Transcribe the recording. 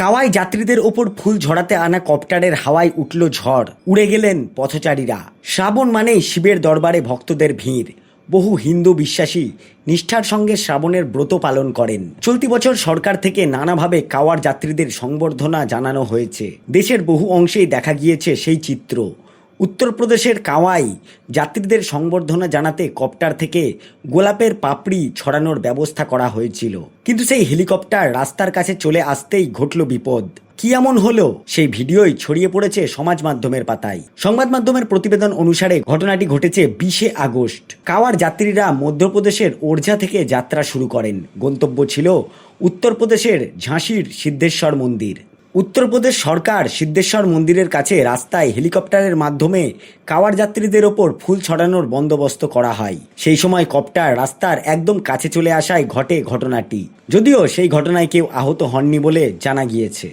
Kawaii যাত্রীদের ওপর ফুল ঝরাতে আনা কপ্টারের হাওয়ায় উঠল ঝড়, উড়ে গেলেন পথচারীরা। শ্রাবণ মানেই শিবের দরবারে ভক্তদের ভিড়। বহু হিন্দু বিশ্বাসী নিষ্ঠার সঙ্গে শ্রাবণের ব্রত পালন করেন। চলতি বছর সরকার থেকে নানাভাবে কাওয়ার যাত্রীদের সংবর্ধনা জানানো হয়েছে। দেশের বহু অংশেই দেখা গিয়েছে সেই চিত্র। উত্তরপ্রদেশের কাওয়াই যাত্রীদের সংবর্ধনা জানাতে কপ্টার থেকে গোলাপের পাপড়ি ছড়ানোর ব্যবস্থা করা হয়েছিল, কিন্তু সেই হেলিকপ্টার রাস্তার কাছে চলে আসতেই ঘটল বিপদ। কি এমন হলো, সেই ভিডিওই ছড়িয়ে পড়েছে সমাজ মাধ্যমের পাতায়। সংবাদ মাধ্যমের প্রতিবেদন অনুসারে ঘটনাটি ঘটেছে 20শে আগস্ট। কাওয়ার যাত্রীরা মধ্যপ্রদেশের ওরঝা থেকে যাত্রা শুরু করেন। গন্তব্য ছিল উত্তরপ্রদেশের ঝাঁসির সিদ্ধেশ্বর মন্দির। উত্তরপ্রদেশ সরকার সিদ্ধেশ্বর মন্দিরের কাছে রাস্তায় হেলিকপ্টারের মাধ্যমে কাওয়ার যাত্রীদের ওপর ফুল ছড়ানোর বন্দোবস্ত করা হয়। সেই সময় কপ্টার রাস্তার একদম কাছে চলে আসায় ঘটে ঘটনাটি। যদিও সেই ঘটনায় কেউ আহত হননি বলে জানা গিয়েছে।